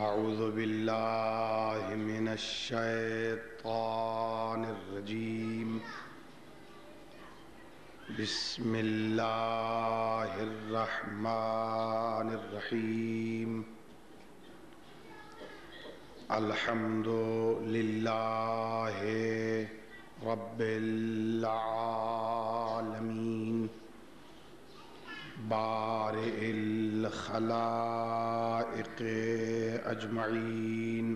أعوذ بالله من الشيطان الرجيم. بسم الله الرحمن الرحيم. الحمد لله رب العالمين بارئ الخلائق أجمعين،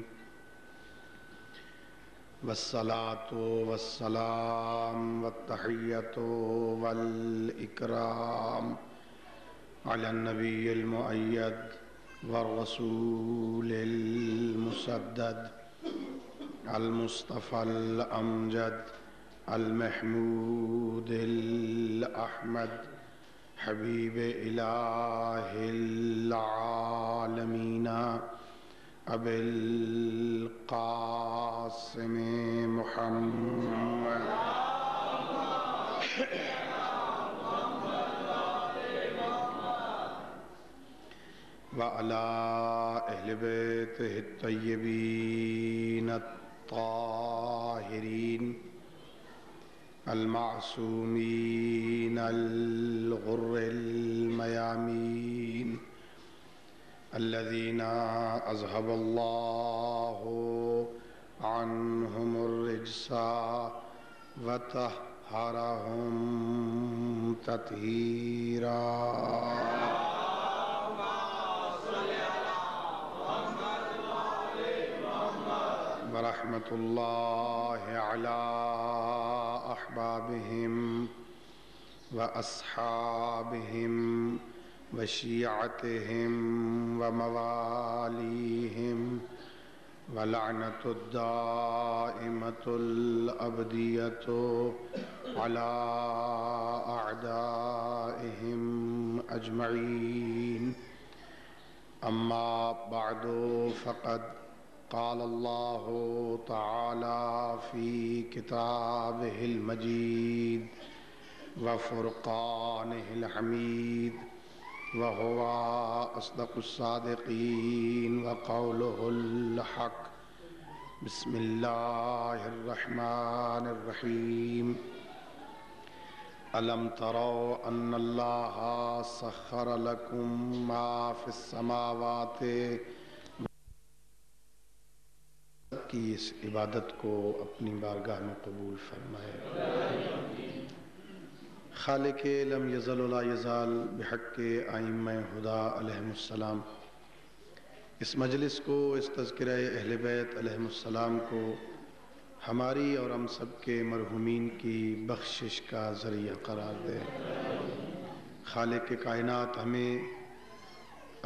والصلاة والسلام والتحية والإكرام على النبي المؤيد والرسول المسدد المصطفى الأمجد المحمود الأحمد حبیب الہ العالمین ابی القاسم محمد وعلی اہل بیتہ الطیبین الطاہرین المعصومین الغر الميامين الذين أذهب الله عنهم الرجس وطهرهم تطهيرا. ورحمة الله على أحبابهم وأصحابهم وشيعتهم ومواليهم ولعنة الدائمة الأبدية على أعدائهم أجمعين. أما بعد فقد قال الله تعالى في كتابه المجيد وفرقانه الحميد وهو أصدق الصادقين وقوله الحق. بسم الله الرحمن الرحيم. ألم تروا أن الله سخر لكم ما في السماوات کی اس عبادت کو اپنی بارگاہ میں قبول فرمائے. خالق لم یزل ولا یزال بحق ائمہ ہدا علیہم السلام اس مجلس کو، اس تذکرہ اہل بیت علیہم السلام کو ہماری اور ہم سب کے مرحومین کی بخشش کا ذریعہ قرار دے. خالق کائنات ہمیں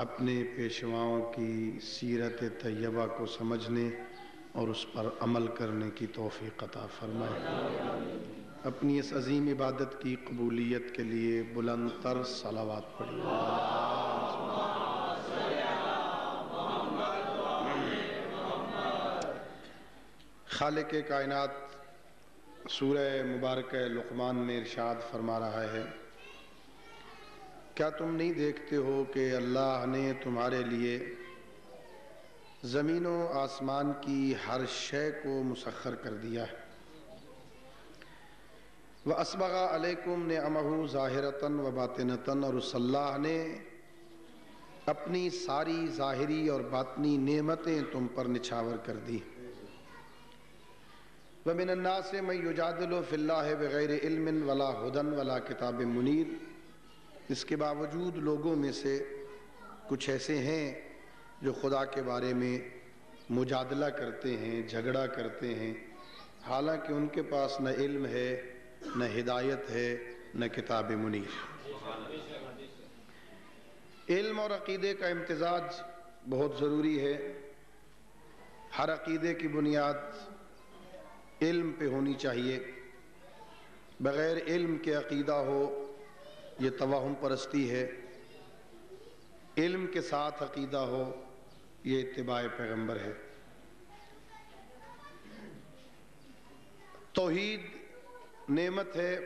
اپنے پیشواؤں کی سیرت طیبہ کو سمجھنے اور اس پر عمل کرنے کی توفیق عطا فرمائے. اپنی اس عظیم عبادت کی قبولیت کے لیے بلند تر صلوات پڑھیں. خالق کائنات سورہ مبارکہ لقمان میں ارشاد فرما رہا ہے، کیا تم نہیں دیکھتے ہو کہ اللہ نے تمہارے لیے زمین و آسمان کی ہر شے کو مسخر کر دیا ہے. وَأَسْبَغَ عَلَيْكُمْ نِعَمَهُ ظَاهِرَةً وَبَاطِنَةً، اور اس اللہ نے اپنی ساری ظاہری اور باطنی نعمتیں تم پر نچھاور کر دی. وَمِنَ النَّاسِ مَن يُجَادِلُ فِي اللَّهِ بِغَيْرِ عِلْمٍ وَلَا هُدًى وَلَا كِتَابٍ مُنِيرٍ. اس کے باوجود لوگوں میں سے کچھ ایسے ہیں جو خدا کے بارے میں مجادلہ کرتے ہیں، جھگڑا کرتے ہیں، حالانکہ ان کے پاس نہ علم ہے، نہ ہدایت ہے، نہ کتاب منیر. علم اور عقیدے کا امتزاج بہت ضروری ہے. ہر عقیدے کی بنیاد علم پہ ہونی چاہیے. بغیر علم کے عقیدہ ہو یہ توہم پرستی ہے. علم کے ساتھ عقیدہ ہو یہ اتباع پیغمبر ہے. توحید نعمت ہے،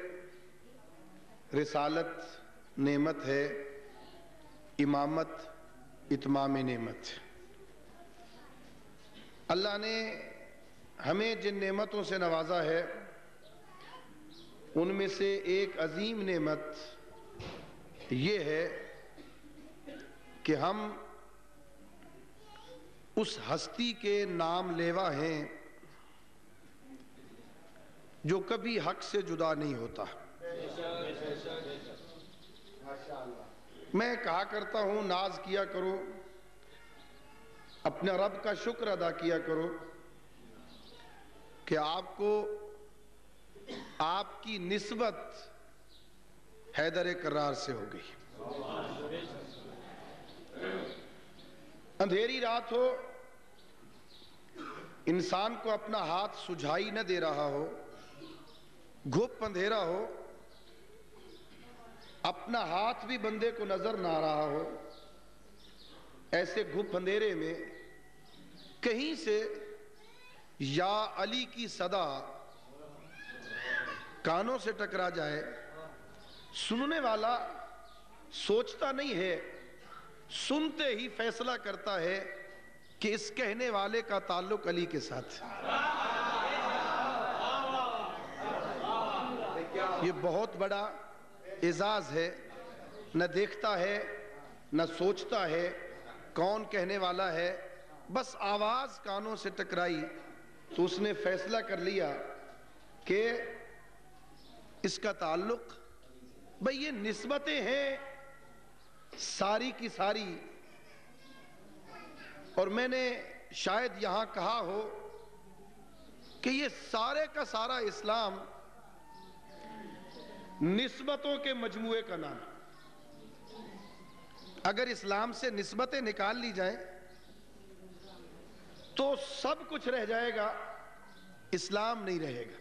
رسالت نعمت ہے، امامت اتمام نعمت. اللہ نے ہمیں جن نعمتوں سے نوازا ہے ان میں سے ایک عظیم نعمت یہ ہے کہ ہم اس ہستی کے نام لیوا ہیں جو کبھی حق سے جدا نہیں ہوتا۔ میں کہا کرتا ہوں، ناز کیا کرو، اپنے رب کا شکر ادا کیا کرو کہ آپ کو آپ کی نسبت حیدر کرار سے ہو گئی۔ اندھیری رات ہو، انسان کو اپنا ہاتھ سجھائی نہ دے رہا ہو، گھپ اندھیرا ہو، اپنا ہاتھ بھی بندے کو نظر نہ آ رہا ہو، ایسے گھپ اندھیرے میں کہیں سے یا علی کی صدا کانوں سے ٹکرا جائے، سننے والا سوچتا نہیں ہے، سنتے ہی فیصلہ کرتا ہے کہ اس کہنے والے کا تعلق علی کے ساتھ۔ یہ بہت بڑا اعزاز ہے، نہ دیکھتا ہے نہ سوچتا ہے کون کہنے والا ہے، بس آواز کانوں سے ٹکرائی تو اس نے فیصلہ کر لیا کہ اس کا تعلق، بھئی یہ نسبتیں ہیں ساری کی ساری، اور میں نے شاید یہاں کہا ہو کہ یہ سارے کا سارا اسلام نسبتوں کے مجموعے کا نام۔ اگر اسلام سے نسبتیں نکال لی جائیں تو سب کچھ رہ جائے گا، اسلام نہیں رہے گا۔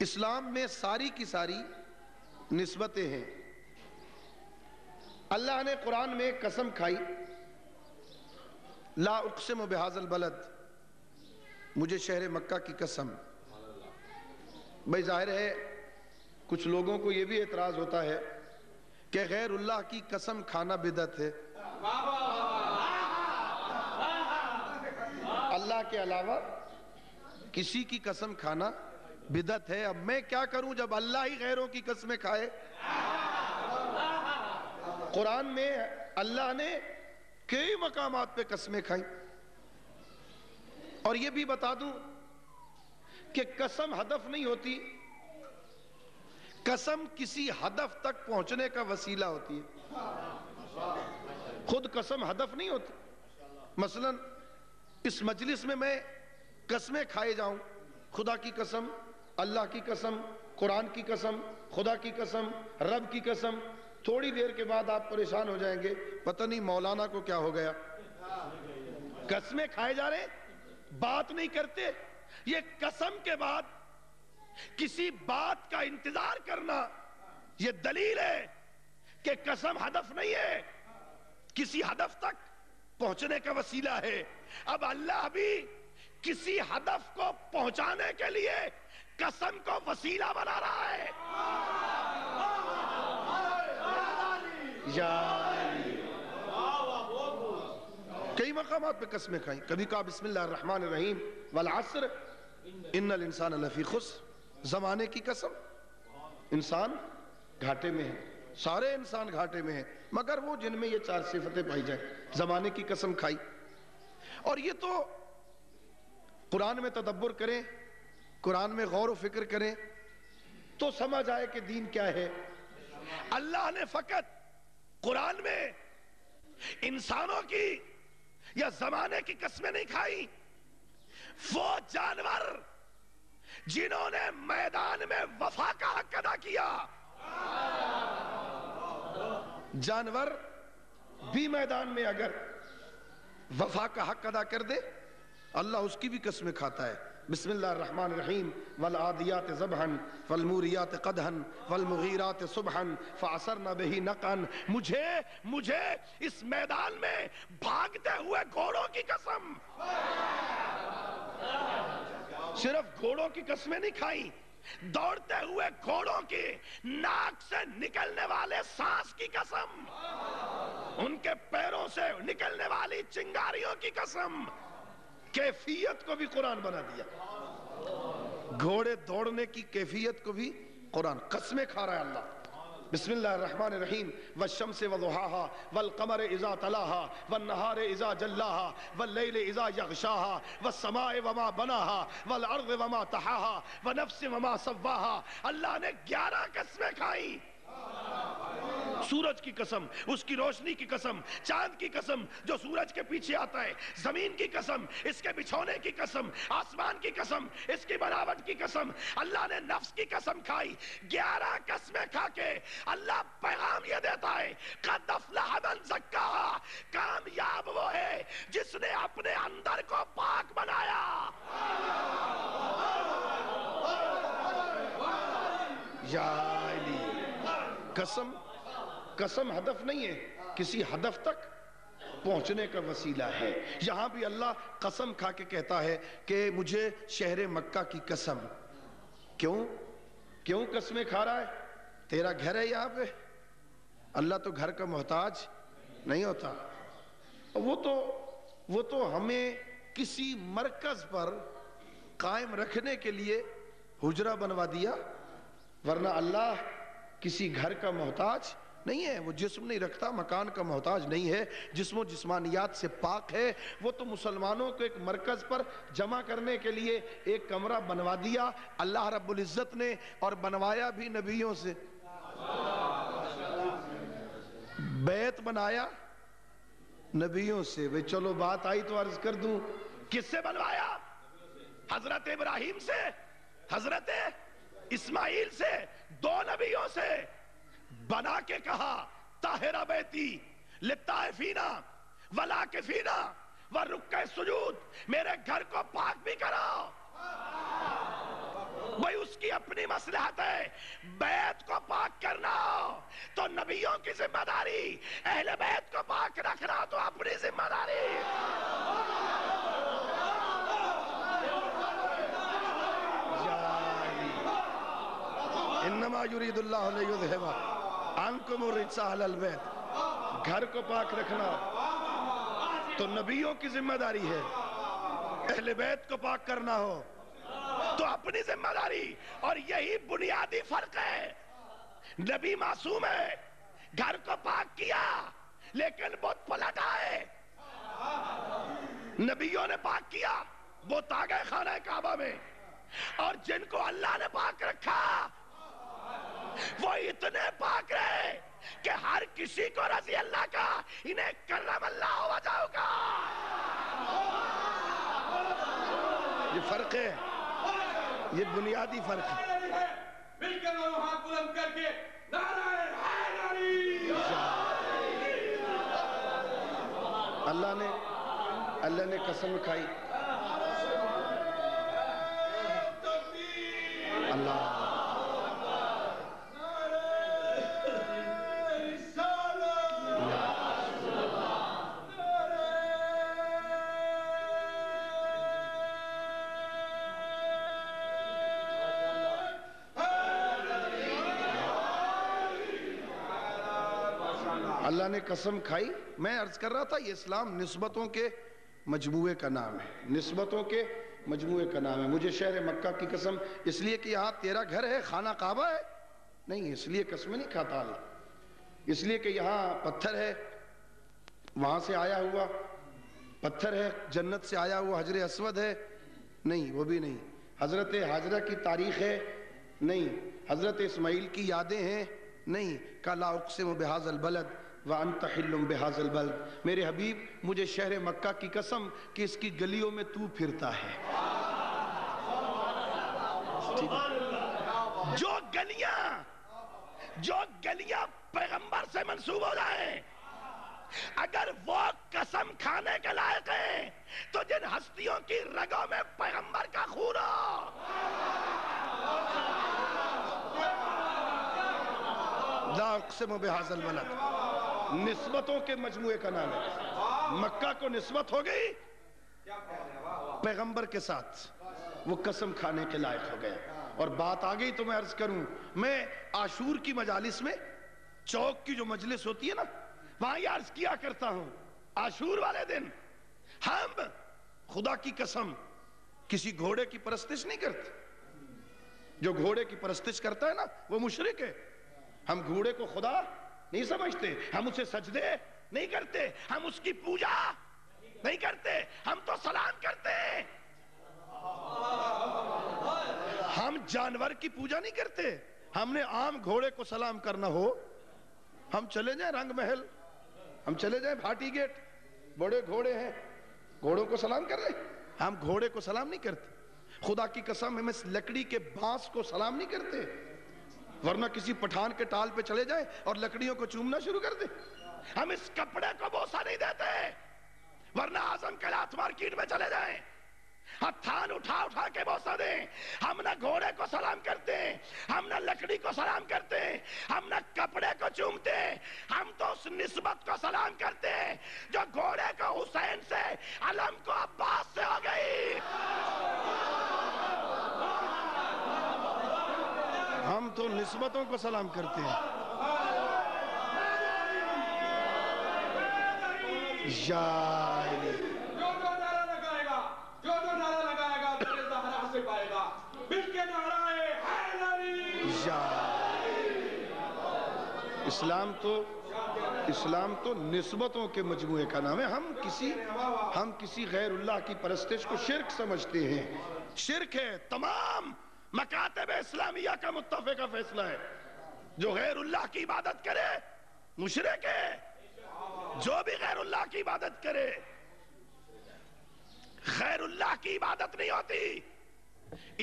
اسلام میں ساری کی ساری نسبتیں ہیں۔ اللہ نے قرآن میں قسم کھائی، لا اقسم بہذا البلد، مجھے شہر مکہ کی قسم۔ بھئی ظاہر ہے کچھ لوگوں کو یہ بھی اعتراض ہوتا ہے کہ غیر اللہ کی قسم کھانا بدعت ہے، اللہ کے علاوہ کسی کی قسم کھانا بدعت ہے۔ اب میں کیا کروں جب اللہ ہی غیروں کی قسمیں کھائے؟ قرآن میں اللہ نے کئی مقامات پہ قسمیں کھائیں، اور یہ بھی بتا دوں کہ قسم ہدف نہیں ہوتی، قسم کسی ہدف تک پہنچنے کا وسیلہ ہوتی ہے، خود قسم ہدف نہیں ہوتی۔ مثلا اس مجلس میں قسمیں کھائے جاؤں، خدا کی قسم، اللہ کی قسم، قرآن کی قسم، خدا کی قسم، رب کی قسم، تھوڑی دیر کے بعد آپ پریشان ہو جائیں گے، پتہ نہیں مولانا کو کیا ہو گیا۔ قسمیں کھائے جا رہے، بات نہیں کرتے۔ یہ قسم کے بعد کسی بات کا انتظار کرنا، یہ دلیل ہے کہ قسم ہدف نہیں ہے، کسی ہدف تک پہنچنے کا وسیلہ ہے۔ اب اللہ بھی کسی ہدف کو پہنچانے کے لیے قسم کو وسیلہ بنا رہا ہے۔ کئی مقامات پہ قسمیں کھائیں، کبھی کہا بسم اللہ الرحمن الرحیم والعصر ان الانسان لفی خسر، زمانے کی قسم، انسان گھاٹے میں ہے، سارے انسان گھاٹے میں ہیں مگر وہ جن میں یہ چار صفتیں پائی جائیں۔ زمانے کی قسم کھائی، اور یہ تو قرآن میں تدبر کریں، قرآن میں غور و فکر کریں تو سمجھ آئے کہ دین کیا ہے۔ اللہ نے فقط قرآن میں انسانوں کی یا زمانے کی قسمیں نہیں کھائی، وہ جانور جنہوں نے میدان میں وفا کا حق ادا کیا، جانور بھی میدان میں اگر وفا کا حق ادا کر دے اللہ اس کی بھی قسمیں کھاتا ہے۔ بسم اللہ الرحمن الرحیم والعادیات ضبحا فالموریات قدحا فالمغیرات صبحا فعصرن بہ نقعا، مجھے اس میدان میں بھاگتے ہوئے گھوڑوں کی قسم۔ صرف گھوڑوں کی قسمیں نہیں کھائیں، دوڑتے ہوئے گھوڑوں کی ناک سے نکلنے والے سانس کی قسم، ان کے پیروں سے نکلنے والی چنگاریوں کی قسم، کیفیت کو بھی قرآن بنا دیا. گھوڑے دوڑنے کی کیفیت کو بھی قرآن. قسمیں کھا رہا ہے اللہ. بسم اللہ الرحمن الرحیم. والشمس وضحاها والقمر اذا تلاها والنهار اذا جلاها والليل اذا يغشاها والسماء وما بناها والارض وما طحاها ونفس وما سواها. اللہ نے 11 قسمیں کھائیں. سورج کی قسم، اس کی روشنی کی قسم، چاند کی قسم جو سورج کے پیچھے آتا ہے، زمین کی قسم، اس کے بچھونے کی قسم، آسمان کی قسم، اس کی بناوٹ کی قسم. اللہ نے نفس کی قسم کھائی. 11 قسمیں کھا کے اللہ پیغام یہ دیتا ہے قد افلح من زکاہا. کامیاب وہ ہے جس نے اپنے اندر کو پاک بنایا. یا علی. قسم ہدف نہیں ہے، کسی ہدف تک پہنچنے کا وسیلہ ہے. یہاں بھی اللہ قسم کھا کے کہتا ہے کہ مجھے شہر مکہ کی قسم. کیوں قسمیں کھا رہا ہے؟ تیرا گھر ہے یہاں پہ. اللہ تو گھر کا محتاج نہیں ہوتا. وہ تو ہمیں کسی مرکز پر قائم رکھنے کے لیے حجرہ بنوا دیا، ورنہ اللہ کسی گھر کا محتاج نہیں ہے. وہ جسم نہیں رکھتا، مکان کا محتاج نہیں ہے، جسم و جسمانیات سے پاک ہے. وہ تو مسلمانوں کو ایک مرکز پر جمع کرنے کے لیے ایک کمرہ بنوا دیا اللہ رب العزت نے، اور بنوایا بھی نبیوں سے. بیت بنایا نبیوں سے. بھئی چلو بات آئی تو عرض کر دوں، کس سے بنوایا؟ حضرت ابراہیم سے، حضرت اسماعیل سے. 2 نبیوں سے بنا کے کہا طاہر بیتی للطائفین والعاکفین والرکع السجود. میرے گھر کو پاک بھی کرو. بھئی اس کی اپنی مصلحت ہے. بیت کو پاک کرنا تو نبیوں کی ذمہ داری، اہل بیت کو پاک رکھنا تو اپنی ذمہ داری. انما یرید اللہ لیذھب عنکم الرجس اہل البیت. گھر کو پاک رکھنا تو نبیوں کی ذمہ داری ہے، اہل بیت کو پاک کرنا ہو تو اپنی ذمہ داری. اور یہی بنیادی فرق ہے. نبی معصوم ہے، گھر کو پاک کیا لیکن بت پلٹ آئے. نبیوں نے پاک کیا، بت آ گئے خانہ کعبہ میں. اور جن کو اللہ نے پاک رکھا وہ اتنے پاک رہے کہ ہر کسی کو رضی اللہ کا، انہیں کرم اللہ وجہہ کا. یہ فرق ہے، یہ بنیادی فرق ہے. مل کر وہ ہاتھ بلند کر کے نعرہ حیدری. اللہ نے قسم کھائی. اللہ اللہ نے قسم کھائی. میں عرض کر رہا تھا یہ اسلام نسبتوں کے مجموعے کا نام ہے. نسبتوں کے مجموعے کا نام ہے. مجھے شہر مکہ کی قسم اس لیے کہ یہاں تیرا گھر ہے، خانہ کعبہ ہے نہیں، اس لیے قسمیں نہیں کھاتا. اس لیے کہ یہاں پتھر ہے، وہاں سے آیا ہوا پتھر ہے، جنت سے آیا ہوا حجر اسود ہے نہیں، وہ بھی نہیں. حضرت حاجرہ کی تاریخ ہے نہیں، حضرت اسماعیل کی یادیں ہیں نہیں. لا اقسم بہذا البلد وانت حل بہذا البلد. میرے حبیب مجھے شہر مکہ کی قسم کہ اس کی گلیوں میں تو پھرتا ہے. جو گلیاں پیغمبر سے منسوب ہو جائیں، اگر وہ قسم کھانے کے لائق ہیں تو جن ہستیوں کی رگوں میں پیغمبر کا خون ہو. لا اقسم بہذا البلد نسبتوں کے مجموعے کا نام ہے. مکہ کو نسبت ہو گئی پیغمبر کے ساتھ، وہ قسم کھانے کے لائق ہو گیا. اور بات آ گئی تو میں عرض کروں، میں عاشور کی مجالس میں، چوک کی جو مجلس ہوتی ہے نا، وہاں یہ عرض کیا کرتا ہوں، عاشور والے دن ہم خدا کی قسم کسی گھوڑے کی پرستش نہیں کرتے. جو گھوڑے کی پرستش کرتا ہے نا وہ مشرک ہے. ہم گھوڑے کو خدا نہیں سمجھتے, ہم اسے سجدے نہیں کرتے, ہم اس کی پوجا نہیں کرتے, ہم تو سلام کرتے ہیں. ہم جانور کی پوجا نہیں کرتے. ہم نے عام گھوڑے کو سلام کرنا ہو, ہم چلے جائیں رنگ محل, ہم چلے جائیں بھاٹی گیٹ, بڑے گھوڑے ہیں, گھوڑوں کو سلام کر رہے, ہم گھوڑے کو سلام نہیں کرتے. خدا کی قسم ہم اس لکڑی کے بانس کو سلام نہیں کرتے, ورنہ کسی پٹھان کے ٹال پہ چلے جائیں اور لکڑیوں کو چومنا شروع کر دیں. ہم اس کپڑے کو بوسہ نہیں دیتے, ورنہ اعظم کلاس مارکیٹ میں چلے جائیں, ہتھان اٹھا اٹھا کے بوسہ دیں. ہم نہ گھوڑے کو سلام کرتے ہیں, ہم نہ لکڑی کو سلام کرتے ہیں, ہم نہ کپڑے کو چومتے ہیں. ہم تو اس نسبت کو سلام کرتے ہیں جو گھوڑے کو حسین سے, علم کو عباس سے ہو گئی. ہم تو نسبتوں کو سلام کرتے ہیں. جو نعرہ لگائے گا, جو نعرہ لگائے گا در زہرا سے پائے گا. مل کے نعرہ حیدری. اسلام تو نسبتوں کے مجموعے کا نام ہے. ہم کسی غیر اللہ کی پرستش کو شرک سمجھتے ہیں. شرک ہے, تمام مکاتب اسلامیہ کا متفقہ فیصلہ ہے. جو غیر اللہ کی عبادت کرے مشرک ہے. جو بھی غیر اللہ کی عبادت کرے, غیر اللہ کی عبادت نہیں ہوتی,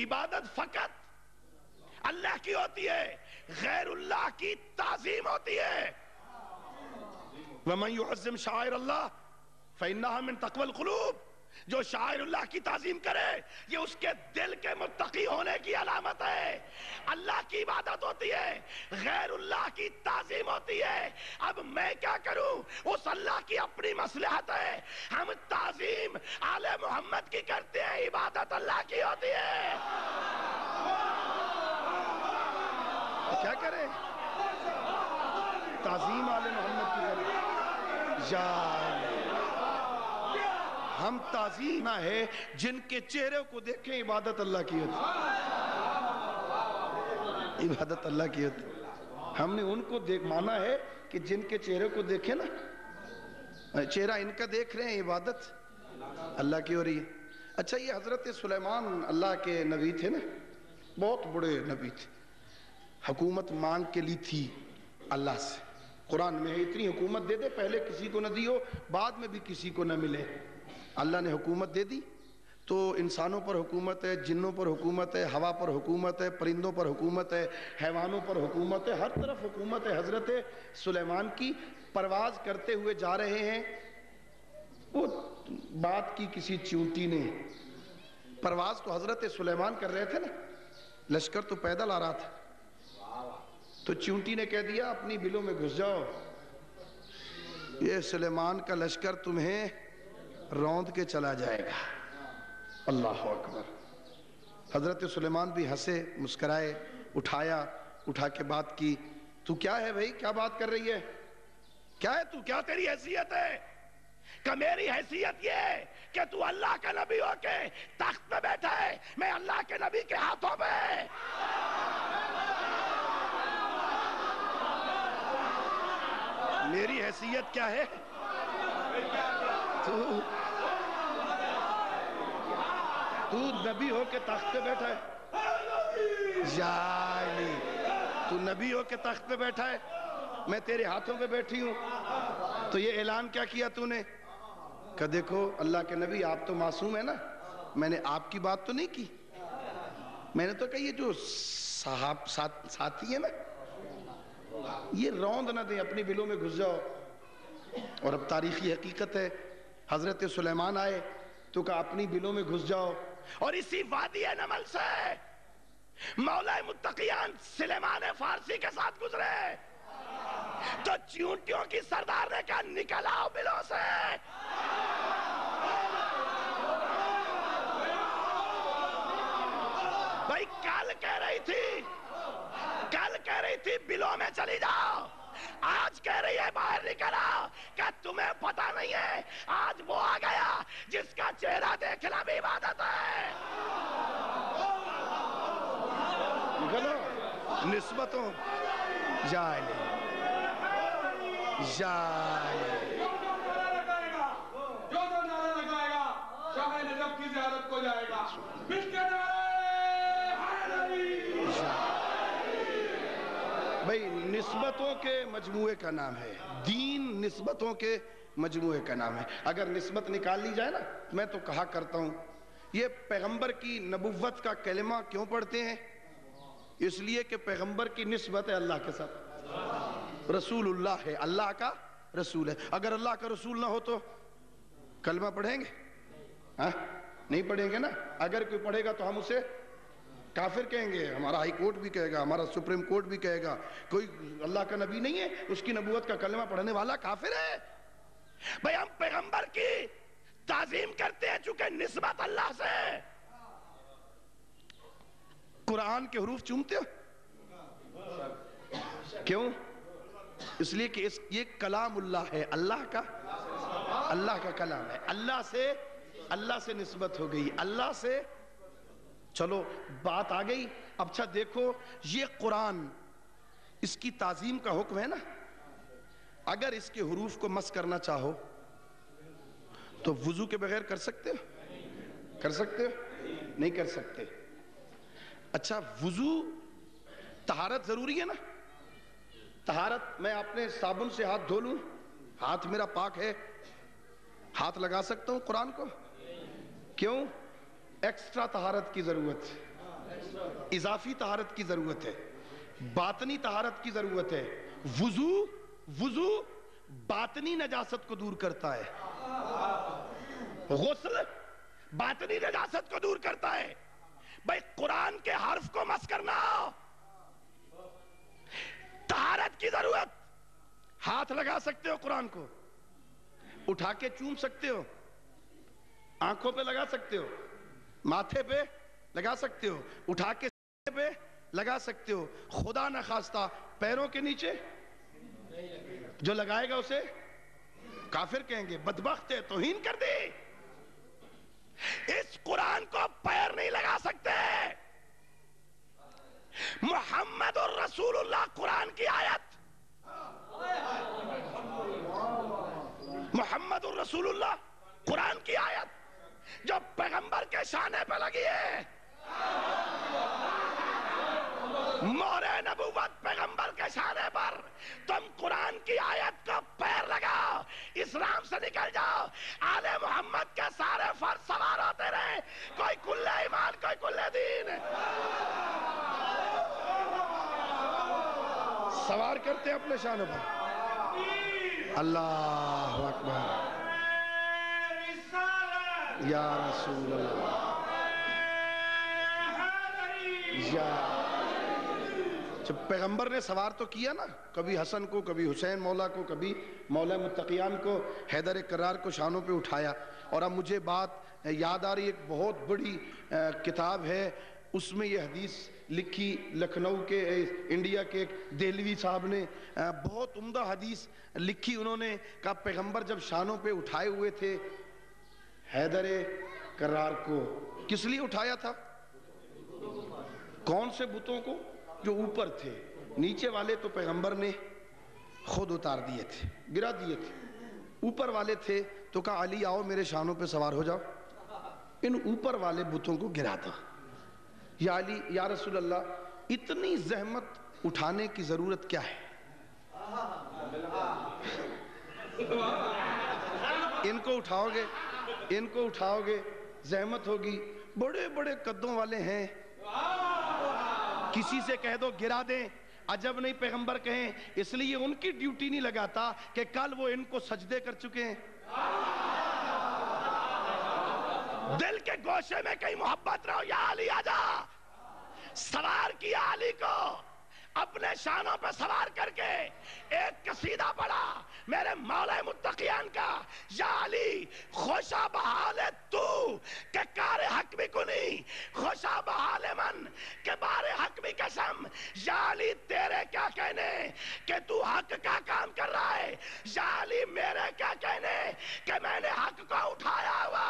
عبادت فقط اللہ کی ہوتی ہے, غیر اللہ کی تعظیم ہوتی ہے. وَمَن يُعَظِّمْ شَعَائِرَ اللَّهِ فَإِنَّهَا مِن تَقْوَى الْقُلُوبِ. جو شاعر اللہ کی تعظیم کرے یہ اس کے دل کے متقی ہونے کی علامت ہے. اللہ کی عبادت ہوتی ہے, غیر اللہ کی تعظیم ہوتی ہے. اب میں کیا کروں, اس اللہ کی اپنی مصلحت ہے. ہم تعظیم آل محمد کی کرتے ہیں, عبادت اللہ کی ہوتی ہے. کیا کریں, تعظیم آل محمد کی کریں. ہم تعظیم نہ ہے جن کے چہرے کو دیکھیں عبادت اللہ کی ہوتی, عبادت اللہ کی ہوتی. ہم نے ان کو مانا ہے کہ جن کے چہرے کو دیکھیں نا, چہرہ ان کا دیکھ رہے ہیں, عبادت اللہ کی ہو رہی ہے. اچھا, یہ حضرت سلیمان اللہ کے نبی تھے نا, بہت بڑے نبی تھے. حکومت مانگ کے لی تھی اللہ سے. قرآن میں ہے اتنی حکومت دے دے, پہلے کسی کو نہ دی ہو, بعد میں بھی کسی کو نہ ملے. اللہ نے حکومت دے دی تو انسانوں پر حکومت ہے, جنوں پر حکومت ہے, ہوا پر حکومت ہے, پرندوں پر حکومت ہے, حیوانوں پر حکومت ہے, ہر طرف حکومت ہے. حضرت سلیمان کی پرواز کرتے ہوئے جا رہے ہیں, وہ بات کی کسی چیونٹی نے, پرواز تو حضرت سلیمان کر رہے تھے نا, لشکر تو پیدل آ رہا تھا, تو چیونٹی نے کہہ دیا اپنی بلوں میں گھس جاؤ, یہ سلیمان کا لشکر تمہیں روند کے چلا جائے گا. اللہ اکبر. حضرت سلیمان بھی ہنسے, مسکرائے, اٹھا کے بات کی. تو کیا ہے بھائی, کیا بات کر رہی ہے, کیا ہے تو, کیا تیری حیثیت ہے؟ کہ میری حیثیت یہ ہے کہ تو اللہ کا نبی ہو کے تخت پہ بیٹھا ہے, میں اللہ کے نبی کے ہاتھوں پہ. میری حیثیت کیا ہے, تو نبی ہو کے تخت پہ بیٹھا ہے, تو نبی ہو کے تخت پہ بیٹھا ہے, میں تیرے ہاتھوں پہ بیٹھی ہوں. تو یہ اعلان کیا کیا تو نے, کہ دیکھو اللہ کے نبی آپ تو معصوم ہے نا, میں نے آپ کی بات تو نہیں کی, میں نے تو کہا یہ جو ساتھی ہے نا یہ روند نہ دیں, اپنی بلوں میں گھس جاؤ. اور اب تاریخی حقیقت ہے, حضرت سلیمان آئے تو کہا اپنی بلوں میں گھس جاؤ. اور اسی وادی نمل سے مولا متقیان سلیمان فارسی کے ساتھ گزرے, تو چیونٹیوں کی سردار نے کہا نکل آؤ بلوں سے. بھائی کل کہہ رہی تھی بلوں میں چلی جاؤ, آج کہہ رہی ہے باہر نکلا. کہ تمہیں پتا نہیں ہے, آج وہ آ گیا جس کا چہرہ دیکھنا بھی عبادت ہے. نسبتوں جائے جو نعرہ لگائے گا شاہ نجف کی زیارت کو جائے گا. مل کے نعرے حیدری. بھئی نسبتوں کے مجموعے کا نام ہے دین. نسبتوں کے مجموعے کا نام ہے. اگر نسبت نکال لی جائے نا, میں تو کہا کرتا ہوں یہ پیغمبر کی نبوت کا کلمہ کیوں پڑھتے ہیں؟ اس لیے کہ پیغمبر کی نسبت ہے اللہ کے ساتھ. رسول اللہ ہے, اللہ کا رسول ہے. اگر اللہ کا رسول نہ ہو تو کلمہ پڑھیں گے؟ نہیں پڑھیں گے نا. اگر کوئی پڑھے گا تو ہم اسے کافر کہیں گے. ہمارا ہائی کورٹ بھی کہے گا, ہمارا سپریم کورٹ بھی کہے گا کوئی اللہ کا نبی نہیں ہے, اس کی نبوت کا کلمہ پڑھنے والا کافر ہے. بھئی ہم پیغمبر کی تعظیم کرتے ہیں چونکہ نسبت اللہ سے. قرآن کے حروف چومتے ہو کیوں؟ اس لیے کہ یہ کلام اللہ ہے, اللہ کا کلام ہے. اللہ سے نسبت ہو گئی, اللہ سے. چلو بات آ گئی. اب اچھا دیکھو یہ قرآن, اس کی تعظیم کا حکم ہے نا. اگر اس کے حروف کو مس کرنا چاہو تو وضو کے بغیر کر سکتے ہو؟ کر سکتے ہو؟ نہیں کر سکتے. اچھا وضو طہارت ضروری ہے نا. طہارت, میں اپنے صابن سے ہاتھ دھو لوں, ہاتھ میرا پاک ہے, ہاتھ لگا سکتا ہوں قرآن کو؟ کیوں؟ ایکسٹرا طہارت کی ضرورت ہے, اضافی طہارت کی ضرورت ہے, باطنی طہارت کی ضرورت ہے. وضو باطنی نجاست کو دور کرتا ہے. غسل باطنی نجاست کو دور کرتا ہے. بھئی قرآن کے حرف کو مس کرنا طہارت کی ضرورت. ہاتھ لگا سکتے ہو قرآن کو, اٹھا کے چوم سکتے ہو, آنکھوں پہ لگا سکتے ہو, ماتھے پہ لگا سکتے ہو, اٹھا کے سینے پہ لگا سکتے ہو. خدا نخواستہ پیروں کے نیچے جو لگائے گا اسے کافر کہیں گے, بدبخت ہے, توہین کر دی. اس قرآن کو پیر نہیں لگا سکتے. محمد الرسول اللہ قرآن کی آیت, محمد الرسول اللہ قرآن کی آیت جو پیغمبر کے شانے پہ لگی ہے. مہر نبوت پیغمبر کے شانے پر, تم قرآن کی آیت کو پیر لگاؤ, اسلام سے نکل جاؤ. آل محمد کے سارے فرض سوار ہوتے رہے, کوئی کل ایمان کوئی کل دین سوار کرتے ہیں اپنے شانوں پر. اللہ اکبر یا رسول اللہ یا. جب پیغمبر نے سوار تو کیا نا, کبھی حسن کو, کبھی حسین مولا کو, کبھی مولا متقیان کو, حیدر کرار کو شانوں پہ اٹھایا. اور اب مجھے بات یاد آ رہی, ایک بہت بڑی کتاب ہے, اس میں یہ حدیث لکھی لکھنؤ کے, انڈیا کے ایک دہلوی صاحب نے, بہت عمدہ حدیث لکھی. انہوں نے کہا پیغمبر جب شانوں پہ اٹھائے ہوئے تھے حیدر کرار کو, کس لیے اٹھایا تھا؟ کون سے بتوں کو؟ جو اوپر تھے. نیچے والے تو پیغمبر نے خود اتار دیے تھے, گرا دیے تھے. اوپر والے تھے تو کہا علی آؤ میرے شانوں پہ سوار ہو جاؤ, ان اوپر والے بتوں کو گرا دو. یا علی, یا رسول اللہ, اتنی زحمت اٹھانے کی ضرورت کیا ہے؟ ان کو اٹھاؤ گے زحمت ہوگی, بڑے بڑے قدوں والے ہیں, کسی سے کہہ دو گرا دیں, عجب نہیں پیغمبر کہیں. اس لیے ان کی ڈیوٹی نہیں لگاتا کہ کل وہ ان کو سجدے کر چکے ہیں. دل کے گوشے میں کہیں محبت رہو, یا علی آجا. سوار کیا علی کو, اپنے شانوں پہ سوار کر کے ایک قصیدہ پڑھا میرے مولا متقیان کا, یا علی خوشا بحال تو کہ کار حق بھی کنی خوشا بحال من کہ بار حق بھی قسم. یا علی تیرے کیا کہنے کہ تو حق کا کام کر رہا ہے, یا علی میرے کیا کہنے کہ میں نے حق کو اٹھایا ہوا.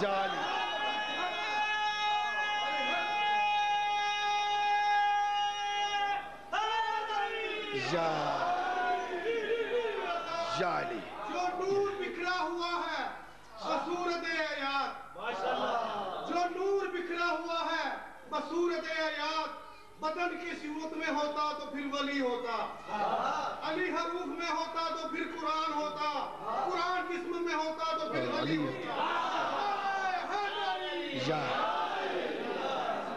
یا علی یا علی جو نور بکھرا ہوا ہے بصورت آیات, جو نور بکھرا ہوا ہے بصورت آیات, بدن کی صورت میں ہوتا تو پھر ولی ہوتا, علی حروف میں ہوتا تو پھر قرآن ہوتا, قرآن جسم میں ہوتا تو پھر ولی ہوتا.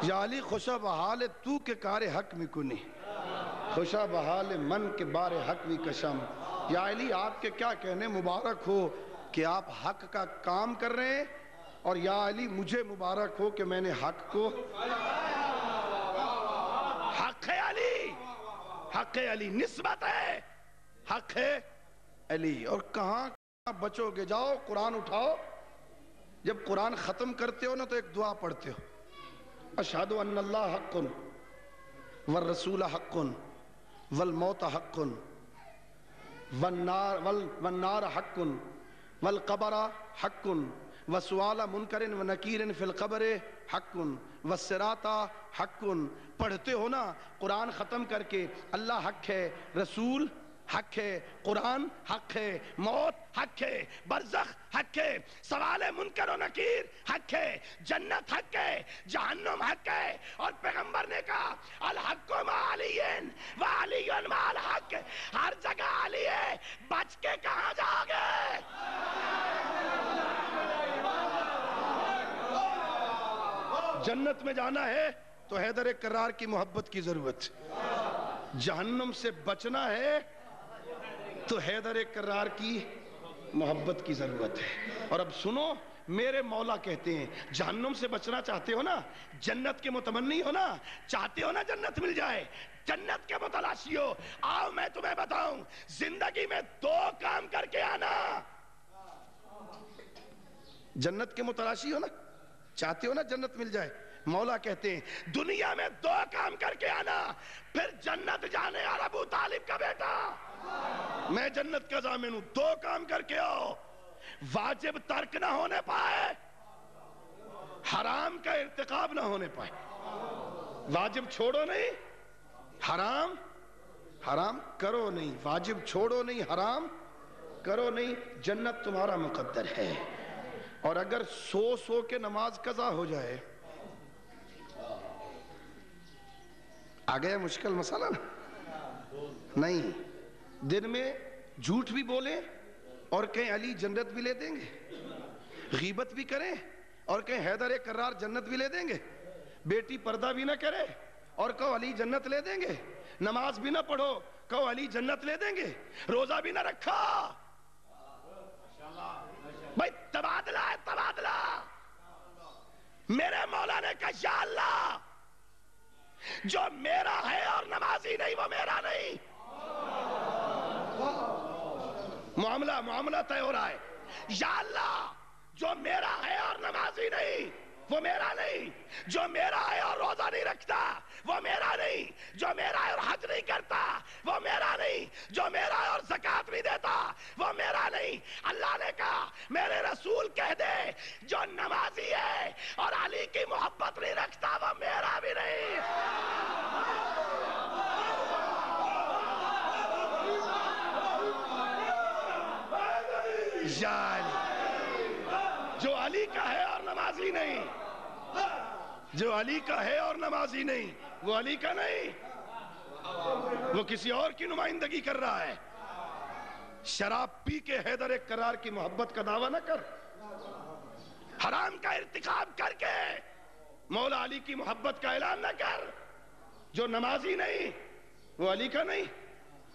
یا علی خوشا بحال تو کے کار حق میں کنی خوشا بحال من کے بار حق بھی کشم. یا علی آپ کے کیا کہنے مبارک ہو کہ آپ حق کا کام کر رہے ہیں, اور یا علی مجھے مبارک ہو کہ میں نے حق کو. حق ہے علی, حق علی نسبت ہے, حق ہے علی. اور کہاں بچو گے؟ جاؤ قرآن اٹھاؤ, جب قرآن ختم کرتے ہو نا تو ایک دعا پڑھتے ہو, اشہد ان اللہ حق والرسول حق والموت حق والنار حق والقبر حق وسؤال منکر ونکیر فی القبر حق والصراط حق. پڑھتے ہو نا قرآن ختم کر کے اللہ حق ہے, رسول حق ہے, قرآن حق ہے, موت حق ہے, برزخ حق ہے, سوال منکر و نکیر حق ہے, جنت حق ہے, جہنم حق ہے. اور پیغمبر نے کہا الحق مع علی وعلی مع الحق, ہر جگہ علی ہے, بچ کے کہاں جاؤ گے؟ جنت میں جانا ہے تو حیدر کرار کی محبت کی ضرورت, جہنم سے بچنا ہے تو حیدر کرار کی محبت کی ضرورت ہے. اور اب سنو, میرے مولا کہتے ہیں جہنم سے بچنا چاہتے ہو نا, جنت کے متمنی ہو نا, چاہتے ہو نا جنت مل جائے, جنت کے متلاشی ہو, آؤ میں تمہیں بتاؤں زندگی میں 2 کام کر کے آنا. جنت کے متلاشی ہو نا, چاہتے ہو نا جنت مل جائے, مولا کہتے ہیں دنیا میں 2 کام کر کے آنا, پھر جنت جانے والا ابو طالب کا بیٹا میں جنت کا ضامن ہوں. 2 کام کر کے آؤ, واجب ترک نہ ہونے پائے, حرام کا ارتکاب نہ ہونے پائے. واجب چھوڑو نہیں, حرام کرو نہیں, واجب چھوڑو نہیں, حرام کرو نہیں, جنت تمہارا مقدر ہے. اور اگر سو کے نماز قضا ہو جائے, آ گیا مشکل مسئلہ نا, نہیں, دن میں جھوٹ بھی بولیں اور کہیں علی جنت بھی لے دیں گے, غیبت بھی کریں اور کہیں حیدر کرار جنت بھی لے دیں گے, بیٹی پردہ بھی نہ کرے اور کہو علی جنت لے دیں گے, نماز بھی نہ پڑھو کہو علی جنت لے دیں گے, روزہ بھی نہ رکھا, بھائی تبادلہ ہے تبادلہ. میرے مولا نے کہا یا اللہ جو میرا ہے اور نمازی نہیں وہ میرا نہیں. معاملہ طے ہو رہا ہے. یا اللہ جو میرا ہے اور نمازی نہیں وہ میرا نہیں, جو میرا ہے اور روزہ نہیں رکھتا وہ میرا نہیں, جو میرا ہے اور حج نہیں کرتا وہ میرا نہیں, جو میرا ہے اور زکوٰۃ نہیں دیتا وہ میرا نہیں. اللہ نے کہا میرے رسول کہہ دے جو نمازی ہے اور علی کی محبت نہیں رکھتا وہ میرا بھی نہیں. یا علی, جو علی کا ہے اور نمازی نہیں, جو علی کا ہے اور نمازی نہیں وہ علی کا نہیں, وہ کسی اور کی نمائندگی کر رہا ہے. شراب پی کے حیدر کرار کی محبت کا دعویٰ نہ کر, حرام کا ارتکاب کر کے مولا علی کی محبت کا اعلان نہ کر. جو نمازی نہیں وہ علی کا نہیں,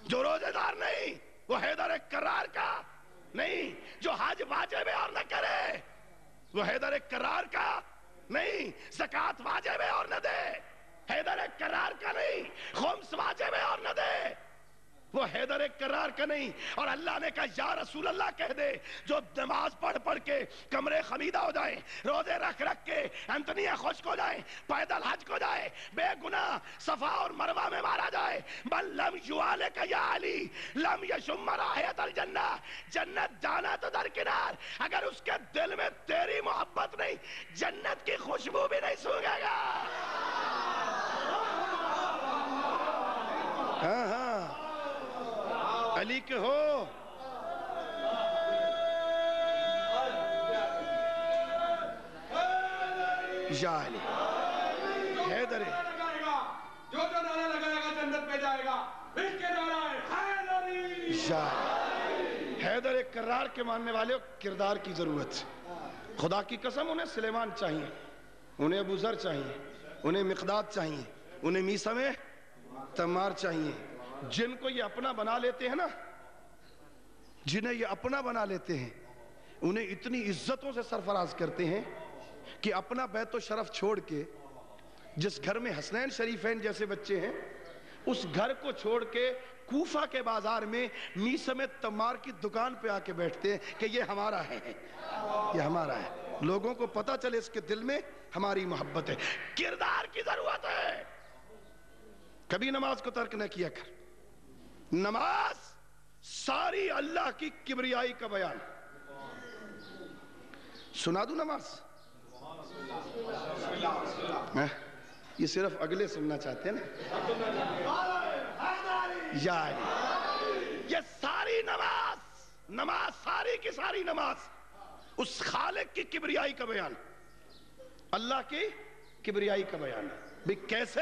جو روزہ دار نہیں وہ حیدر کرار کا نہیں, جو حج واجب ہے اور نہ کرے وہ حیدر کرار کا نہیں, زکوٰۃ واجب ہے اور نہ دے حیدر کرار کا نہیں, خمس واجب ہے اور نہ دے وہ حیدر کرار کا نہیں. اور اللہ نے کہا یا رسول اللہ کہہ دے جو نماز پڑھ پڑھ کے کمرے خمیدہ ہو جائیں, روزے رکھ رکھ کے انتنیاں خشک ہو جائیں, پیدل حج کو جائے, بے گناہ صفا اور مروہ میں مارا جائے, بل لم یوالک یا علی لم یشم رائحۃ الجنہ, جنت جانا تو درکنار, اگر اس کے دل میں تیری محبت نہیں جنت کی خوشبو بھی نہیں سونگے گا. ہاں ہاں علی کے ہو. یا علی حیدر جو نعرہ لگائے گا جنت پہ جائے گا. اس کے نعرہ ہے حیدری. یا حیدر کرار کے ماننے والے کردار کی ضرورت. خدا کی قسم انہیں سلیمان چاہیے, انہیں ابو ذر چاہیے, انہیں مقداد چاہیے, انہیں میثا میں تمار چاہیے. جن کو یہ اپنا بنا لیتے ہیں نا, جنہیں یہ اپنا بنا لیتے ہیں, انہیں اتنی عزتوں سے سرفراز کرتے ہیں کہ اپنا بیت و شرف چھوڑ کے جس گھر میں حسنین شریفین جیسے بچے ہیں اس گھر کو چھوڑ کے کوفہ کے بازار میں میثا میں تمار کی دکان پہ آ کے بیٹھتے ہیں کہ یہ ہمارا ہے, یہ ہمارا ہے. لوگوں کو پتا چلے اس کے دل میں ہماری محبت ہے. کردار کی ضرورت ہے. کبھی نماز کو ترک نہ کیا کر. نماز ساری اللہ کی کبریائی کا بیان. سنا دوں نماز؟ یہ صرف اگلے سننا چاہتے ہیں نا. یا یہ ساری نماز ساری کی ساری نماز اس خالق کی کبریائی کا بیان, اللہ کی کبریائی کا بیان. بھی کیسے؟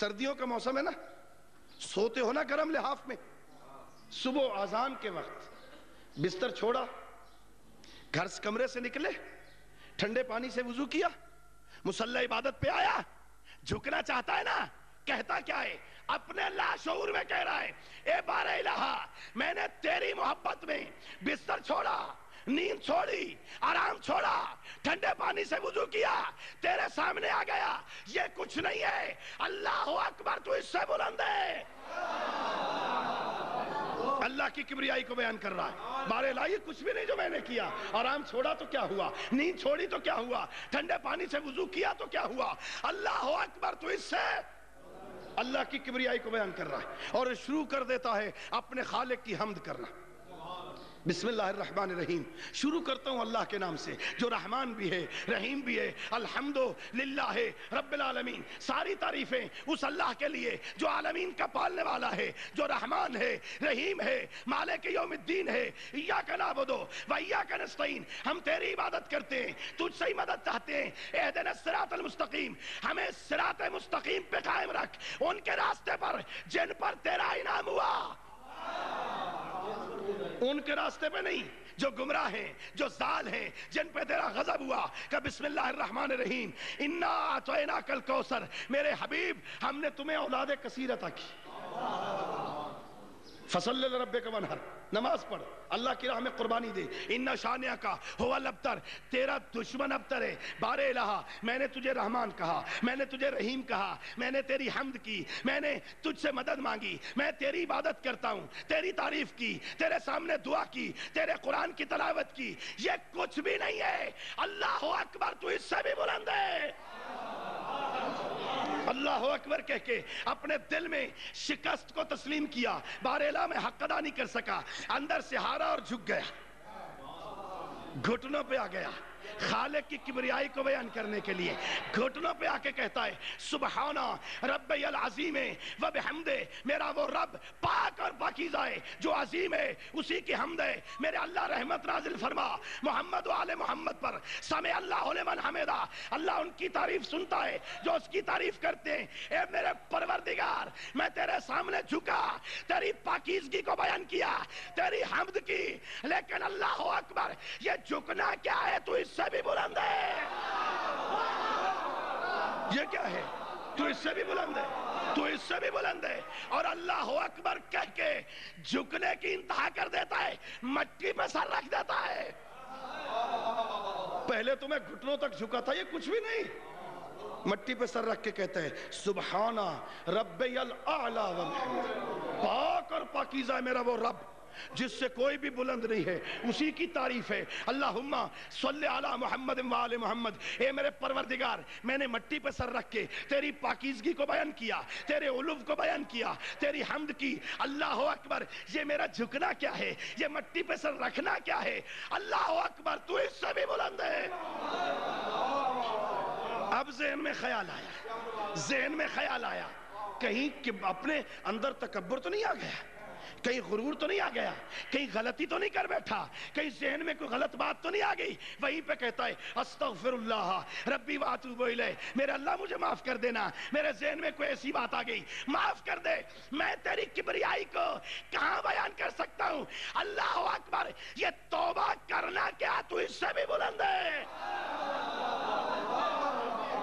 سردیوں کا موسم ہے نا, سوتے ہو نا گرم لحاف میں, صبح اذان کے وقت بستر چھوڑا, گھر سے کمرے سے نکلے, ٹھنڈے پانی سے وضو کیا, مصلی عبادت پہ آیا, جھکنا چاہتا ہے نا, کہتا کیا ہے؟ اپنے لاشعور میں کہہ رہا ہے اے بار الہ میں نے تیری محبت میں بستر چھوڑا, نیند چھوڑی, آرام چھوڑا, ٹھنڈے پانی سے وضو کیا, تیرے سامنے آ گیا, یہ کچھ نہیں ہے. اللہ اکبر, تو اس سے بلند ہے. اللہ کی کبریائی کو بیان کر رہا ہے. بارے لا یہ کچھ بھی نہیں جو میں نے کیا. آرام چھوڑا تو کیا ہوا, نیند چھوڑی تو کیا ہوا, ٹھنڈے پانی سے وضو کیا تو کیا ہوا. اللہ اکبر, تو اس سے اللہ کی کبریائی کو بیان کر رہا ہے. اور شروع کر دیتا ہے اپنے خالق کی حمد کرنا. بسم اللہ الرحمن الرحیم. شروع کرتا ہوں اللہ کے نام سے جو رحمان بھی ہے رحیم بھی ہے. الحمدللہ رب العالمین. ساری تعریفیں اس اللہ کے لیے جو عالمین کا پالنے والا ہے, جو رحمان ہے, رحیم ہے, مالک یوم الدین ہے. ایاک نعبد و ایاک نستعین. ہم تیری عبادت کرتے ہیں, تجھ سے ہی مدد چاہتے ہیں. اہدنا الصراط المستقیم. ہمیں صراط مستقیم پہ قائم رکھ, ان کے راستے پر جن پر تیرا انعام ہوا. ان کے راستے پہ نہیں جو گمراہ ہیں, جو ضال ہیں, جن پہ تیرا غضب ہوا. کہ بسم اللہ الرحمن الرحیم. انا اعطیناک الکوثر. میرے حبیب ہم نے تمہیں اولاد کثیر عطا کی. فصلی لربک وانحر. نماز پڑھ, اللہ کی راہ میں قربانی دے. ان شانئک ھو الابتر. تیرا دشمن ابتر ہے. بار الہ میں نے تجھے رحمان کہا, میں نے تجھے رحیم کہا, میں نے تیری حمد کی, میں نے تجھ سے مدد مانگی, میں تیری عبادت کرتا ہوں, تیری تعریف کی, تیرے سامنے دعا کی, تیرے قرآن کی تلاوت کی. یہ کچھ بھی نہیں ہے. اللہ اکبر, تو اس سے بھی بلند ہے. اللہ اکبر کہہ کے اپنے دل میں شکست کو تسلیم کیا. بارے میں حق ادا نہیں کر سکا, اندر سے ہارا اور جھک گیا, گھٹنوں پہ آ گیا. خالق کی کبریائی کو بیان کرنے کے لیے گھٹنوں پہ آ کے کہتا ہے سبحان ربی العظیم و بحمدہ. میرا وہ رب پاک اور پاکیزہ ہے جو عظیم ہے, اسی کی حمد ہے. میرے اللہ رحمت نازل فرما محمد و آل محمد پر. سمع اللہ لمن حمدہ. اللہ ان کی تعریف سنتا ہے جو اس کی تعریف کرتے ہیں. اے میرے پروردگار, میں تیرے سامنے جھکا, تیری پاکیزگی کو بیان کیا, تیری حمد کی, لیکن اللہ اکبر یہ جھکنا کیا ہے؟ تو اس سے بھی بلند ہے. یہ کیا ہے؟ تو اس سے بھی بلند ہے, تو اس سے بھی بلند ہے. اور اللہ اکبر کہہ کے جھکنے کی انتہا کر دیتا ہے, مٹی پہ سر رکھ دیتا ہے. پہلے تو میں گھٹنوں تک جھکا تھا, یہ کچھ بھی نہیں. مٹی پہ سر رکھ کے کہتا ہے سبحانہ ربی الاعلی والحمد، پاک اور پاکیزہ ہے میرا وہ رب جس سے کوئی بھی بلند نہیں ہے، اسی کی تعریف ہے۔ اللہم صلی علی محمد وآل محمد، اے میرے پروردگار میں نے مٹی پہ سر رکھ کے تیری پاکیزگی کو بیان کیا، تیرے علو کو بیان کیا، تیری حمد کی۔ اللہ اکبر، یہ میرا جھکنا کیا ہے، یہ مٹی پہ سر رکھنا کیا ہے؟ اللہ اکبر، تو اس سے بھی بلند ہے۔ اب ذہن میں خیال آیا، ذہن میں خیال آیا، کہیں کہ اپنے اندر تکبر تو نہیں آ گیا، کہیں غرور تو نہیں آ گیا، کہیں غلطی تو نہیں کر بیٹھا، کہیں ذہن میں کوئی غلط بات تو نہیں آ گئی؟ وہیں پہ کہتا ہے استغفر اللہ ربی واتوب الیہ، میرے اللہ مجھے معاف کر دینا، میرے ذہن میں کوئی ایسی بات آ گئی معاف کر دے۔ میں تیری کبریائی کو کہاں بیان کر سکتا ہوں؟ اللہ اکبر، یہ توبہ کرنا کیا تو اس سے بھی بلند ہے۔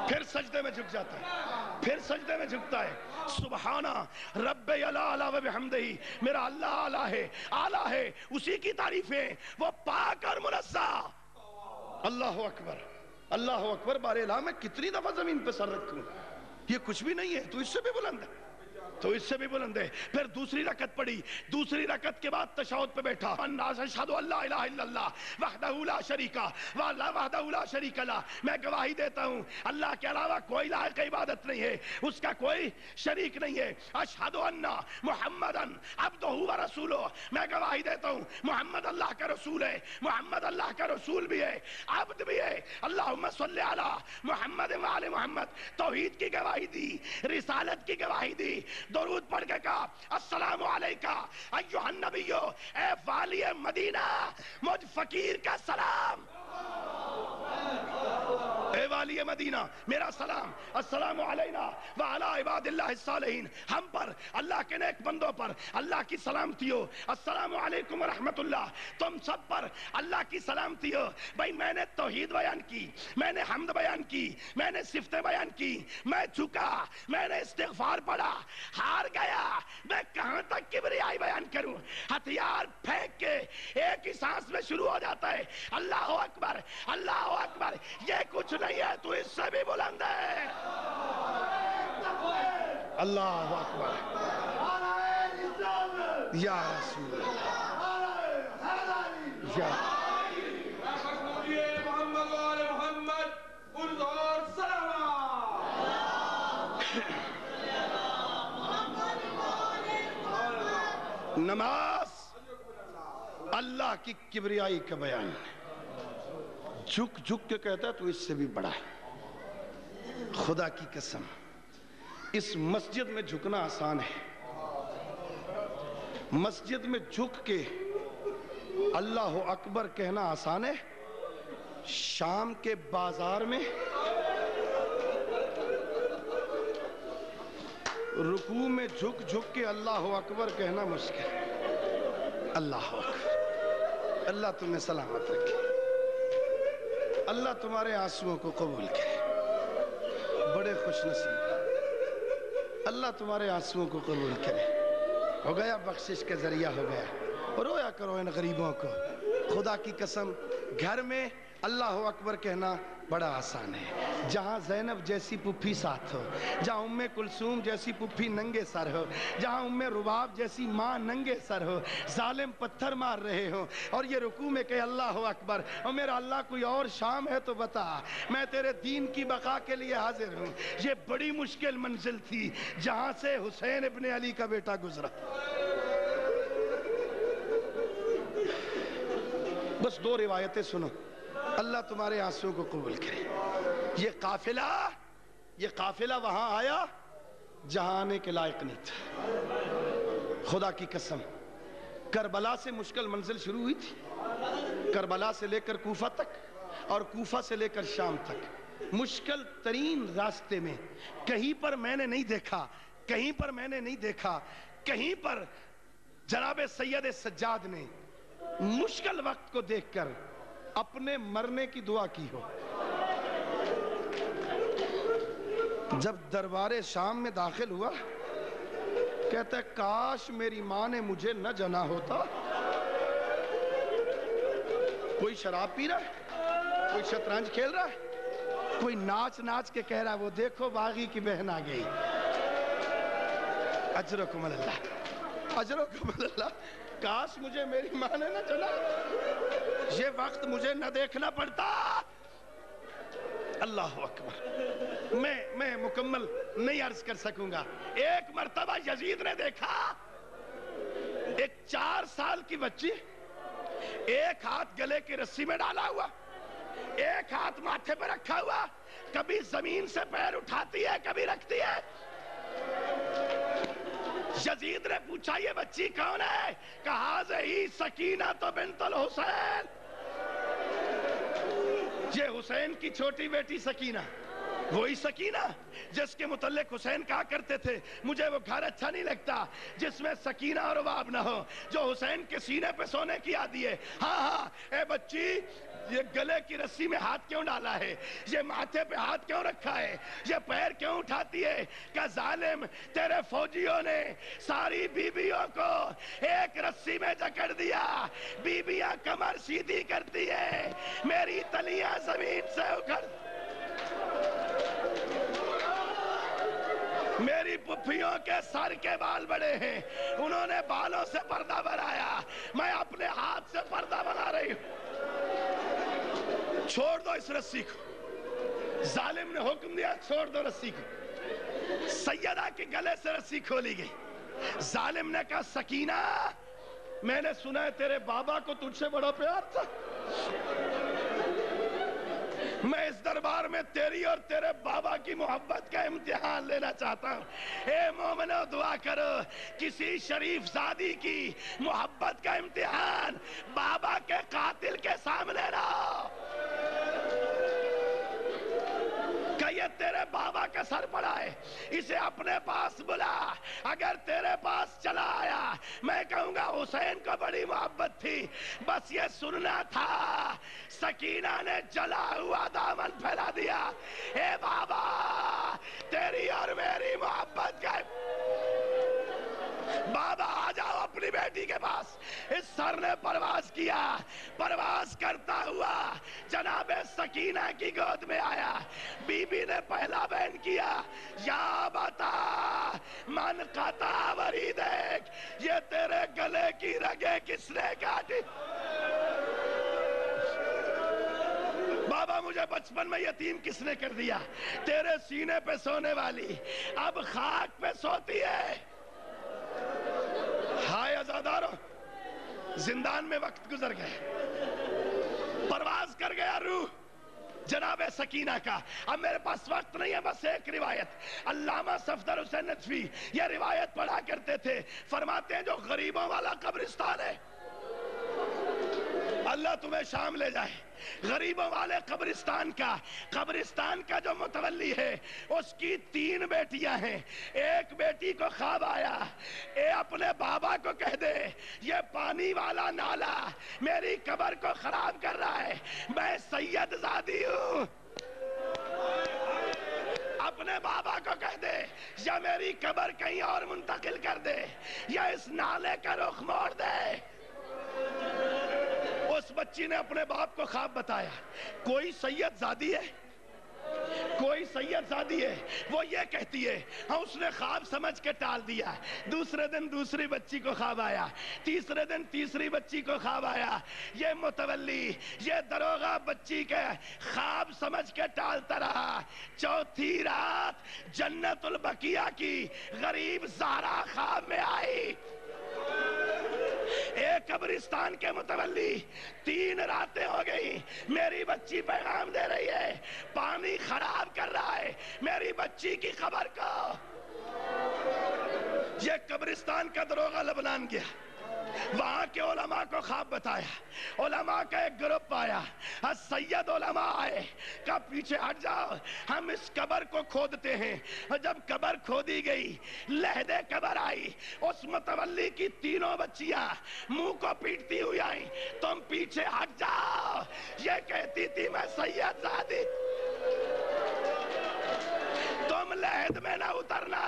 پھر سجدے میں جھک جاتا ہے، پھر سجدے میں جھکتا ہے، سبحانہ ربی الاعلی و بحمدہ، میرا اللہ اعلیٰ ہے، اعلیٰ ہے، اسی کی تعریف ہے، وہ پاک اور منزہ۔ اللہ اکبر، اللہ اکبر، بار الہ میں کتنی دفعہ زمین پہ سر رکھوں، یہ کچھ بھی نہیں ہے، تو اس سے بھی بلند ہے، تو اس سے بھی بلند ہے۔ پھر دوسری رکعت پڑھی، دوسری رکعت کے بعد تشہد پہ بیٹھا، اشہد ان لا الہ الا اللہ وحدہ لا شریک وحدہ لا شریک لہ، میں گواہی دیتا ہوں اللہ کے علاوہ کوئی لائق عبادت نہیں ہے، اس کا کوئی شریک نہیں ہے۔ اشہد ان محمدن عبدہ و رسولہ، میں گواہی دیتا ہوں محمد اللہ کا رسول ہے، محمد اللہ کا رسول بھی ہے، عبد بھی ہے۔ اللہم صلی علی محمد وآل محمد، توحید کی گواہی دی، رسالت کی گواہی دی، درود پڑھ کے کہا السلام علیکہ ایھا النبی، اے والی مدینہ مجھ فقیر کا سلام، اے والی مدینہ میرا سلام، السلام علینا وعلی عباد اللہ الصالحین، ہم پر اللہ کے نیک بندوں پر اللہ کی سلامتی ہو۔ السلام علیکم ورحمت اللہ، تم سب پر اللہ کی سلامتی ہو۔ بھائی میں نے توحید بیان کی، میں نے حمد بیان کی، میں نے صفتیں بیان کی، میں جھکا، میں نے استغفار پڑھا، ہار گیا، میں کہاں تک کبریائی بیان کروں؟ ہتھیار پھینک کے ایک ہی سانس میں شروع ہو جاتا ہے اللہ اکبر، اللہ اکبر، یہ کچھ نہیں ہے تو اس سے بھی بلند ہے۔ اللہ اکبر، یا رسول اللہ، یا محمد وآل محمد، انظر سلام۔ نماز اللہ کی کبریائی کا بیان ہے، جھک جھک کے کہتا ہے تو اس سے بھی بڑا ہے۔ خدا کی قسم اس مسجد میں جھکنا آسان ہے، مسجد میں جھک کے اللہ اکبر کہنا آسان ہے، شام کے بازار میں رکوع میں جھک جھک کے اللہ اکبر کہنا مشکل ہے۔ اللہ اکبر، اللہ تمہیں سلامت رکھے، اللہ تمہارے آنسوؤں کو قبول کرے، بڑے خوش نصیب، اللہ تمہارے آنسوؤں کو قبول کرے۔ ہو گیا بخشش کا ذریعہ ہو گیا، رویا کرو ان غریبوں کو۔ خدا کی قسم گھر میں اللہ اکبر کہنا بڑا آسان ہے، جہاں زینب جیسی پھپھی ساتھ ہو، جہاں ام کلثوم جیسی پھپھی ننگے سر ہو، جہاں ام رباب جیسی ماں ننگے سر ہو، ظالم پتھر مار رہے ہو اور یہ رکوع میں کہ اللہ اکبر، اور میرا اللہ کوئی اور شام ہے تو بتا، میں تیرے دین کی بقا کے لیے حاضر ہوں۔ یہ بڑی مشکل منزل تھی جہاں سے حسین ابن علی کا بیٹا گزرا۔ بس دو روایتیں سنو، اللہ تمہارے آنسوؤں کو قبول کرے۔ یہ قافلہ وہاں آیا جہاں آنے کے لائق نہیں تھا۔ خدا کی قسم کربلا سے مشکل منزل شروع ہوئی تھی، کربلا سے لے کر کوفہ تک اور کوفہ سے لے کر شام تک، مشکل ترین راستے میں کہیں پر میں نے نہیں دیکھا، کہیں پر میں نے نہیں دیکھا، کہیں پر جناب سید سجاد نے مشکل وقت کو دیکھ کر اپنے مرنے کی دعا کی ہو۔ جب دربار شام میں داخل ہوا کہتا ہے کاش میری ماں نے مجھے نہ جنا ہوتا۔ کوئی شراب پی رہا ہے، کوئی شطرنج کھیل رہا ہے، کوئی ناچ ناچ کے کہہ رہا وہ دیکھو باغی کی بہن آ گئی. اجرکم اللہ، اجرکم اللہ. کاش مجھے میری ماں نے نہ چلا، یہ وقت مجھے نہ دیکھنا پڑتا. اللہ اکبر. میں مکمل نہیں عرض کر سکوں گا. ایک مرتبہ یزید نے دیکھا ایک 4 سال کی بچی، ایک ہاتھ گلے کی رسی میں ڈالا ہوا، ایک ہاتھ ماتھے پہ رکھا ہوا، کبھی زمین سے پیر اٹھاتی ہے کبھی رکھتی ہے. یزید نے پوچھا یہ بچی کون ہے؟ کہا ہی سکینہ تو بنت الحسین، یہ حسین کی چھوٹی بیٹی سکینہ، وہی سکینہ جس کے متعلق حسین کہا کرتے تھے مجھے وہ گھر اچھا نہیں لگتا جس میں سکینہ اور رباب نہ ہو، جو حسین کے سینے پہ سونے کی عادی ہے. ہاں اے بچی، یہ گلے کی رسی میں ہاتھ کیوں ڈالا ہے؟ یہ ماتھے پہ ہاتھ کیوں رکھا ہے؟ یہ پیر کیوں اٹھاتی ہے؟ کہ ظالم تیرے فوجیوں نے ساری بیویوں کو ایک رسی میں جکڑ دیا. بیویاں کمر سیدھی کرتی ہے، میری تلیاں زمین سے اکھڑ، میری پھپھیوں کے سر کے بال بڑے ہیں، انہوں نے بالوں سے پردہ بنایا، میں اپنے ہاتھ سے پردہ بنا رہی ہوں. چھوڑ دو اس رسی کو. ظالم نے حکم دیا چھوڑ دو رسی کو. سیدہ کے گلے سے رسی کھولی گئی. ظالم نے کہا سکینہ، میں نے سنا ہے تیرے بابا کو تجھ سے بڑا پیار تھا، میں اس دربار میں تیری اور تیرے بابا کی محبت کا امتحان لینا چاہتا ہوں. اے مومنو دعا کرو کسی شریف زادی کی محبت کا امتحان بابا کے قاتل کے سامنے نہ ہو. کہ یہ تیرے بابا کا سر پڑا ہے، اسے اپنے پاس بلا. اگر تیرے پاس چلا آیا میں کہوں گا حسین کو بڑی محبت تھی، بس یہ سننا تھا. سکینہ نے جلا ہوا دامن پھیلا دیا. اے بابا، تیری اور میری محبت کا بابا آ جاؤ اپنی بیٹی کے پاس. اس سر نے پرواز کیا، پرواز کرتا ہوا جناب سکینہ کی گود میں آیا. بی بی نے پہلا بیان کیا، یا بتا من قطع وریدک، یہ تیرے گلے کی رگیں کس نے کاٹی؟ بابا مجھے بچپن میں یتیم کس نے کر دیا؟ تیرے سینے پہ سونے والی اب خاک پہ سوتی ہے. ہائے عزادارو، زندان میں وقت گزر گئے، پرواز کر گیا روح جناب سکینہ کا. اب میرے پاس وقت نہیں ہے، بس ایک روایت علامہ صفدر حسین نجفی یہ روایت پڑھا کرتے تھے. فرماتے ہیں جو غریبوں والا قبرستان ہے، اللہ تمہیں شام لے جائے. غریبوں والے قبرستان کا جو متولی ہے اس کی 3 بیٹیاں ہیں. ایک بیٹی کو خواب آیا، اے اپنے بابا کو کہہ دے یہ پانی والا نالا میری قبر کو خراب کر رہا ہے، میں سید زادی ہوں. اپنے بابا کو کہہ دے یا میری قبر کہیں اور منتقل کر دے یا اس نالے کا رخ موڑ دے. اس بچی نے اپنے باپ کو خواب بتایا، کوئی سید زادی ہے، کوئی سید زادی ہے، وہ یہ کہتی ہے. ہاں اس نے خواب سمجھ کے ٹال دیا. دوسرے دن دوسری بچی کو خواب آیا، تیسرے دن تیسری بچی کو خواب آیا. یہ متولی، یہ دروغہ بچی کے خواب سمجھ کے ٹالتا رہا. چوتھی رات جنت البقیہ کی غریب زہرا خواب میں آئی. ایک قبرستان کے متولی 3 راتیں ہو گئی، میری بچی پیغام دے رہی ہے پانی خراب کر رہا ہے میری بچی کی قبر کو. یہ قبرستان کا دروغہ لبنان گیا، وہاں کے علماء کو خواب بتایا. علماء کا ایک گروپ آیا، سید علماء آئے، کہا پیچھے ہٹ جاؤ ہم اس قبر کو کھودتے ہیں. اور جب قبر کھودی گئی لہدے قبر آئی، اس متولی کی 3 بچیاں منہ کو پیٹتی ہوئی آئیں، تم پیچھے ہٹ جاؤ. یہ کہتی تھی میں سید زادی، تم لہد میں نہ اترنا.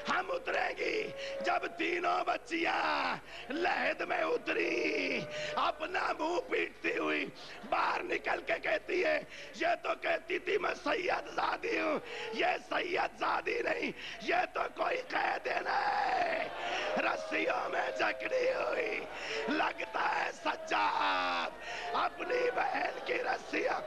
ہم اتریں گی جب تینوں بچیاں لہد میں اتری، اپنا منہ پیٹتی ہوئی باہر نکل کے کہتی ہے، یہ تو کہتی تھی میں سید زادی ہوں، یہ سید زادی نہیں، یہ تو کوئی قید نہیں، رسیوں میں جکڑی ہوئی لگتا ہے سجاد، اپنی بہن کی رسیاں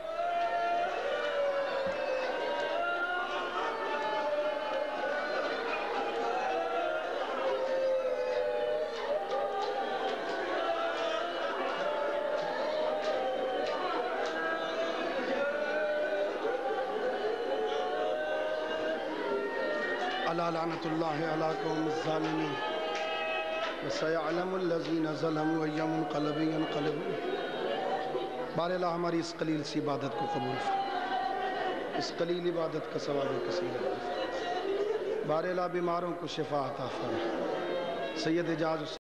الا لعنت اللہ علی قوم الظالمین وسیعلم الذین ظلموا ای منقلب ینقلبون۔ بار الہ ہماری اس قلیل سی عبادت کو قبول فرما، اس قلیل عبادت کا ثواب کثیر عطا فرما۔ بار الہ بیماروں کو شفا عطا فرما۔ سید اجاز